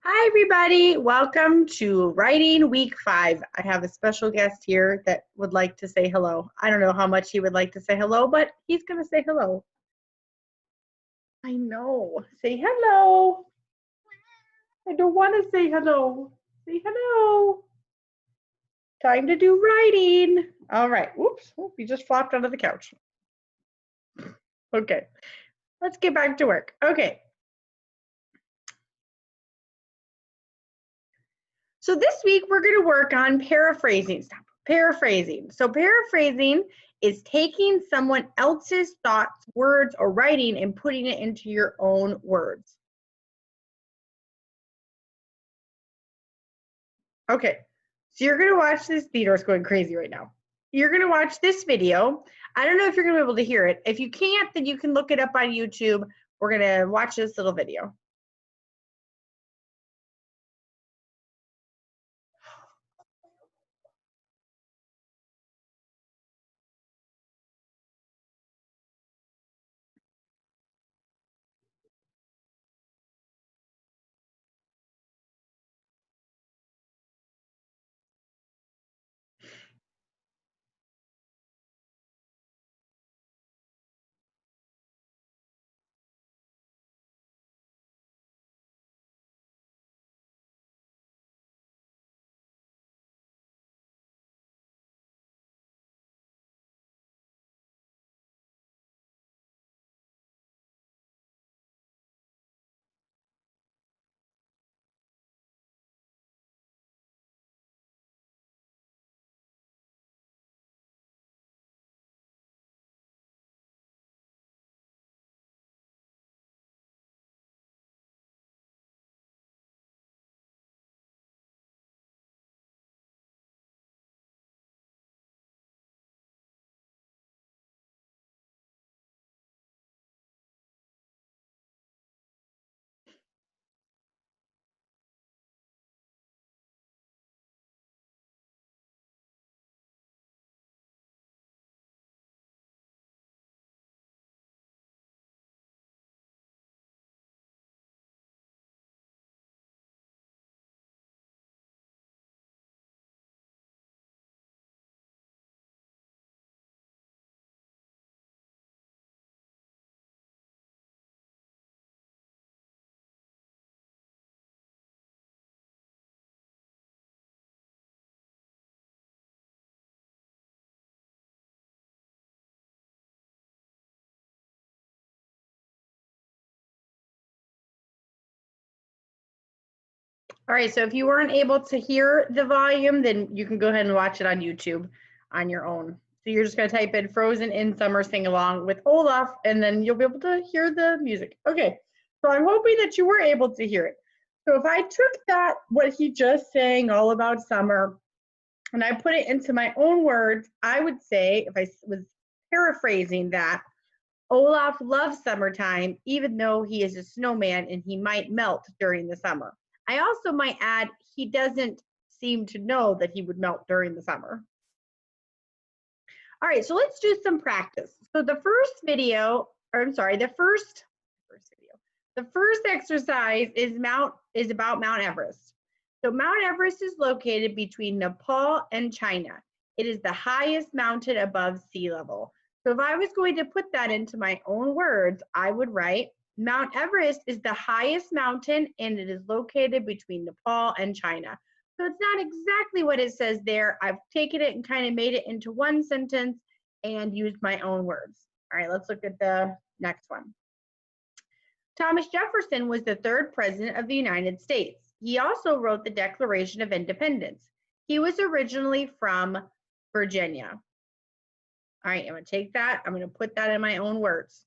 Hi, everybody. Welcome to Writing Week 5. I have a special guest here that would like to say hello. I don't know how much he would like to say hello, but he's going to say hello. I know. Say hello. I don't want to say hello. Say hello. Time to do writing. All right. Oops. Oh, he just flopped onto the couch. Okay. Let's get back to work. Okay. So this week we're going to work on paraphrasing. Stop. Paraphrasing. So paraphrasing is taking someone else's thoughts, words, or writing and putting it into your own words. Okay, so you're going to watch this. Theodore's going crazy right now. You're going to watch this video. I don't know if you're going to be able to hear it. If you can't, then you can look it up on YouTube. We're going to watch this little video. All right, so if you weren't able to hear the volume, then you can go ahead and watch it on YouTube on your own. So you're just going to type in Frozen in Summer Sing Along with Olaf, and then you'll be able to hear the music. Okay, so I'm hoping that you were able to hear it. So if I took that, what he just sang all about summer, and I put it into my own words, I would say, if I was paraphrasing that, Olaf loves summertime, even though he is a snowman and he might melt during the summer. I also might add, he doesn't seem to know that he would melt during the summer. All right, so let's do some practice. So the first video, or I'm sorry, the first exercise is about Mount Everest. So Mount Everest is located between Nepal and China. It is the highest mountain above sea level. So if I was going to put that into my own words, I would write, Mount Everest is the highest mountain and it is located between Nepal and China. So it's not exactly what it says there. I've taken it and kind of made it into one sentence and used my own words. All right, let's look at the next one. Thomas Jefferson was the third president of the United States. He also wrote the Declaration of Independence. He was originally from Virginia. All right, I'm going to take that. I'm going to put that in my own words.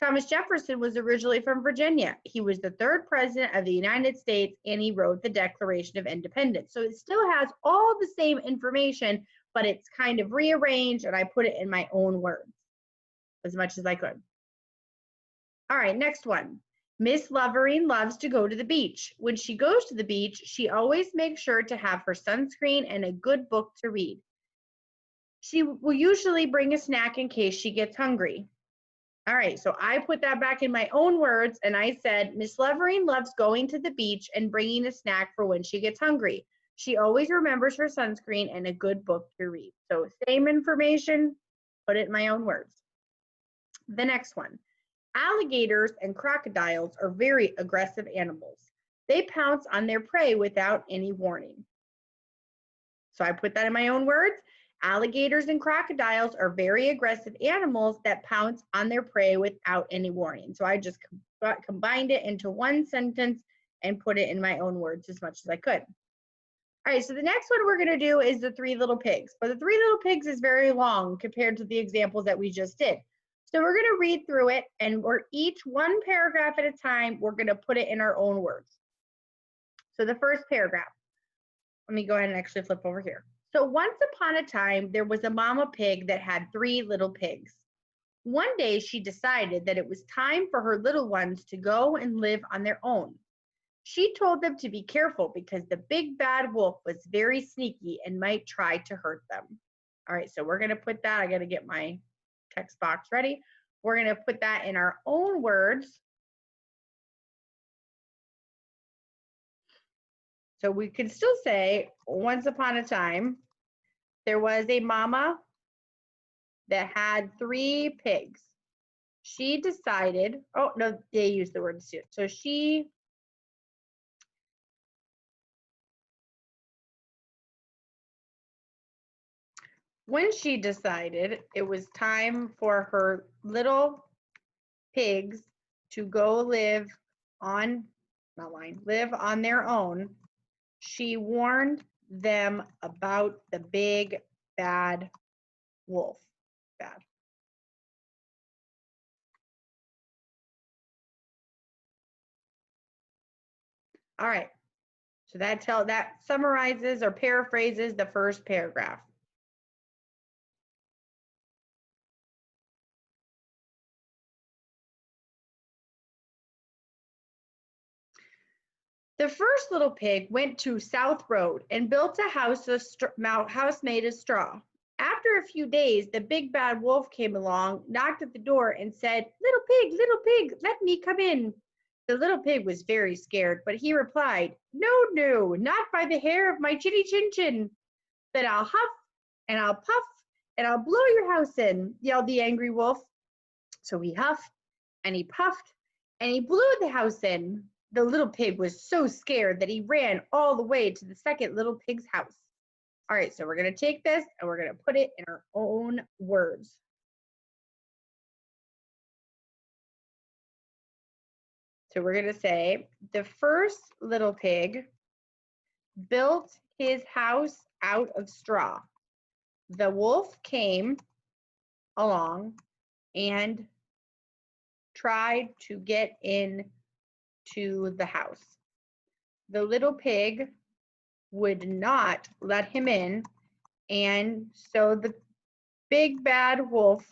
Thomas Jefferson was originally from Virginia. He was the third president of the United States, and he wrote the Declaration of Independence. So it still has all the same information, but it's kind of rearranged, and I put it in my own words as much as I could. All right, next one. Miss Lovering loves to go to the beach. When she goes to the beach, she always makes sure to have her sunscreen and a good book to read. She will usually bring a snack in case she gets hungry. All right, so I put that back in my own words and I said, Miss Levering loves going to the beach and bringing a snack for when she gets hungry. She always remembers her sunscreen and a good book to read. So same information, put it in my own words. The next one, alligators and crocodiles are very aggressive animals. They pounce on their prey without any warning. So I put that in my own words. Alligators and crocodiles are very aggressive animals that pounce on their prey without any warning. So I just combined it into one sentence and put it in my own words as much as I could. All right, so the next one we're going to do is the Three Little Pigs. But the Three Little Pigs is very long compared to the examples that we just did. So we're going to read through it, and we're each one paragraph at a time, we're going to put it in our own words. So the first paragraph, let me go ahead and actually flip over here. So once upon a time, there was a mama pig that had 3 little pigs. One day she decided that it was time for her little ones to go and live on their own. She told them to be careful because the big bad wolf was very sneaky and might try to hurt them. All right, so we're going to put that, I got to get my text box ready. We're going to put that in our own words. So we could still say, once upon a time, there was a mama that had 3 pigs. She decided, oh no, they used the word suit. So when she decided it was time for her little pigs to go live on, live on their own, she warned them about the big bad wolf. Bad. All right. So that summarizes or paraphrases the first paragraph. The first little pig went to South Road and built a house made of straw. After a few days, the big bad wolf came along, knocked at the door, and said, little pig, let me come in." The little pig was very scared, but he replied, "No, no, not by the hair of my chinny chin chin. Then I'll huff and I'll puff and I'll blow your house in," yelled the angry wolf. So he huffed and he puffed and he blew the house in. The little pig was so scared that he ran all the way to the second little pig's house. All right, so we're going to take this and we're going to put it in our own words. So we're going to say, the first little pig built his house out of straw. The wolf came along and tried to get in to the house. The little pig would not let him in, and so the big bad wolf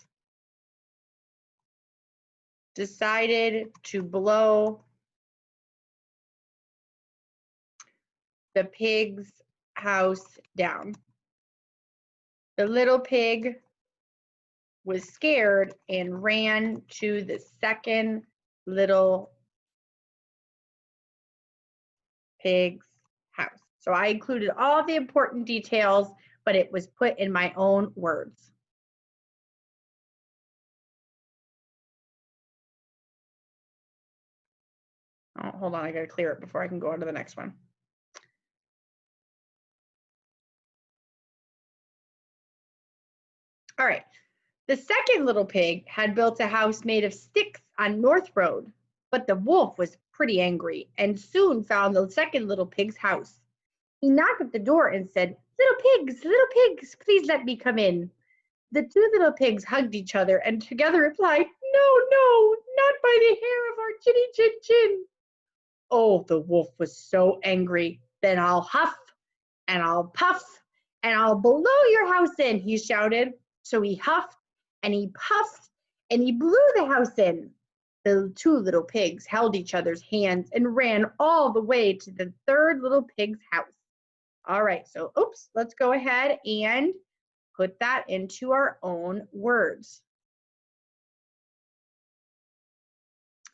decided to blow the pig's house down. The little pig was scared and ran to the second little pig's house. So I included all the important details, but it was put in my own words. Oh, hold on, I gotta clear it before I can go on to the next one. All right, the second little pig had built a house made of sticks on North Road, but the wolf was pretty angry and soon found the second little pig's house. He knocked at the door and said, little pigs, please let me come in." The 2 little pigs hugged each other and together replied, "No, no, not by the hair of our chinny chin chin." Oh, the wolf was so angry. "Then I'll huff and I'll puff and I'll blow your house in," he shouted. So he huffed and he puffed and he blew the house in. The 2 little pigs held each other's hands and ran all the way to the third little pig's house. All right, so let's go ahead and put that into our own words.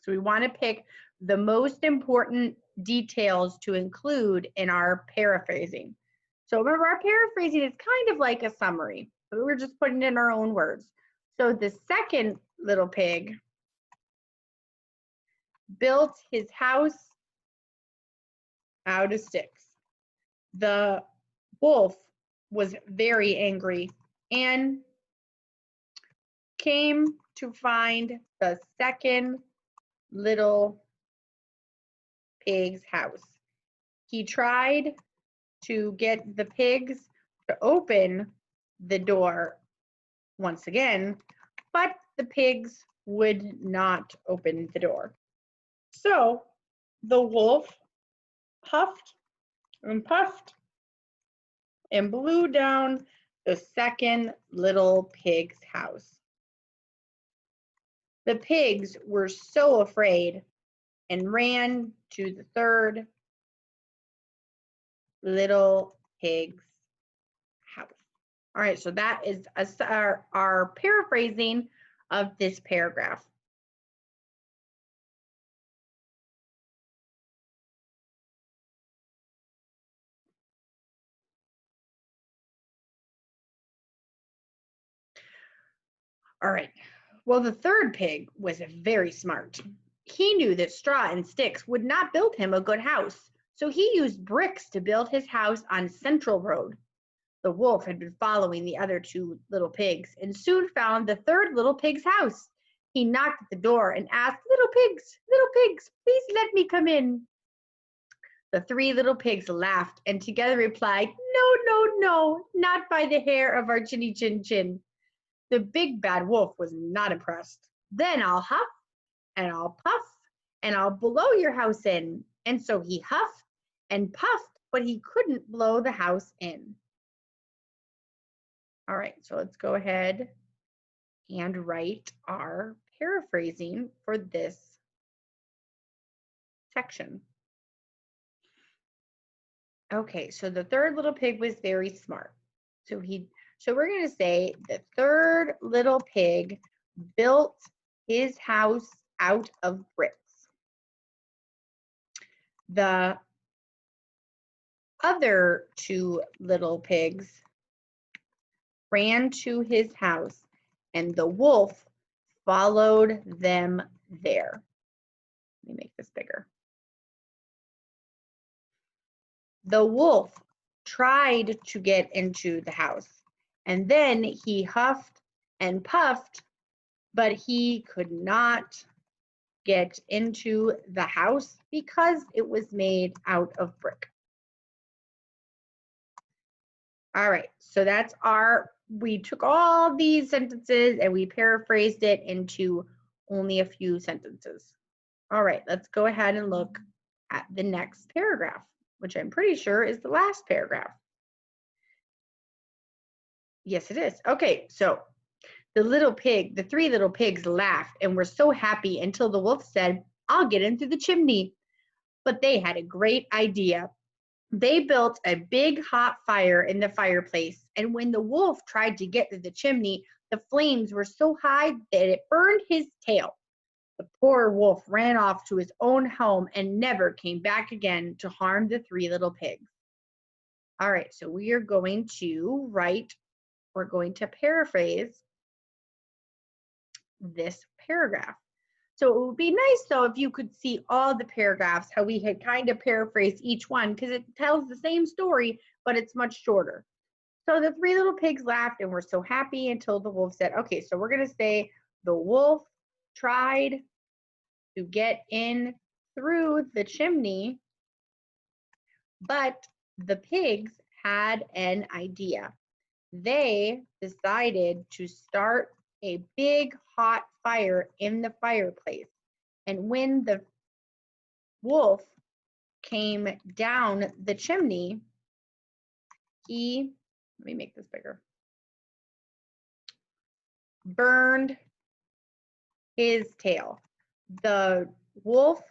So we want to pick the most important details to include in our paraphrasing. So remember, our paraphrasing is kind of like a summary, but we're just putting it in our own words. So the second little pig built his house out of sticks. The wolf was very angry and came to find the second little pig's house. He tried to get the pigs to open the door once again, but the pigs would not open the door. So the wolf huffed and puffed and blew down the second little pig's house. The pigs were so afraid and ran to the third little pig's house. All right, so that is our paraphrasing of this paragraph. All right, well, the third pig was very smart. He knew that straw and sticks would not build him a good house, so he used bricks to build his house on Central Road. The wolf had been following the other two little pigs and soon found the third little pig's house. He knocked at the door and asked, little pigs, please let me come in." The three little pigs laughed and together replied, "No, no, no, not by the hair of our chinny chin chin." The big bad wolf was not impressed. "Then I'll huff and I'll puff and I'll blow your house in." And so he huffed and puffed, but he couldn't blow the house in. All right, so let's go ahead and write our paraphrasing for this section. Okay, so the third little pig was very smart. So we're going to say the third little pig built his house out of bricks. The other two little pigs ran to his house, and the wolf followed them there. Let me make this bigger. The wolf tried to get into the house, and then he huffed and puffed, but he could not get into the house because it was made out of brick. All right, so we took all these sentences and we paraphrased it into only a few sentences. All right, let's go ahead and look at the next paragraph, which I'm pretty sure is the last paragraph. Yes, it is. Okay, so the three little pigs laughed and were so happy until the wolf said, "I'll get in through the chimney." But they had a great idea. They built a big hot fire in the fireplace, and when the wolf tried to get through the chimney, the flames were so high that it burned his tail. The poor wolf ran off to his own home and never came back again to harm the three little pigs. All right, so we're going to paraphrase this paragraph. So it would be nice though if you could see all the paragraphs, how we had kind of paraphrased each one, because it tells the same story, but it's much shorter. So the three little pigs laughed and were so happy until the wolf said, okay, so we're going to say the wolf tried to get in through the chimney, but the pigs had an idea. They decided to start a big hot fire in the fireplace. And when the wolf came down the chimney, let me make this bigger, burned his tail. The wolf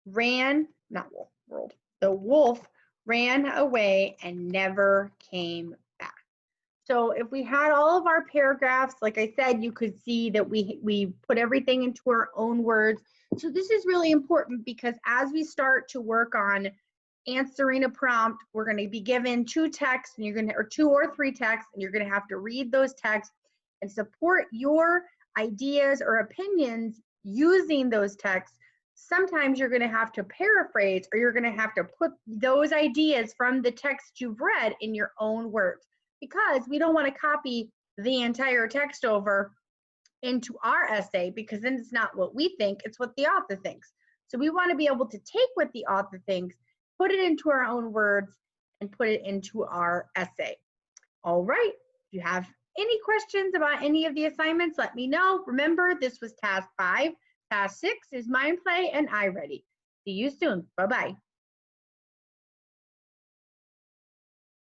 ran away and never came back. So if we had all of our paragraphs, like I said, you could see that we put everything into our own words. So this is really important because as we start to work on answering a prompt, we're going to be given two texts and you're going to, or two or three texts, and you're going to have to read those texts and support your ideas or opinions using those texts. Sometimes you're going to have to paraphrase, or you're going to have to put those ideas from the text you've read in your own words, because we don't want to copy the entire text over into our essay, because then it's not what we think, it's what the author thinks. So we want to be able to take what the author thinks, put it into our own words, and put it into our essay. All right, if you have any questions about any of the assignments, let me know. Remember, this was task 5. Task 6 is Mind Play and iReady. See you soon. Bye-bye.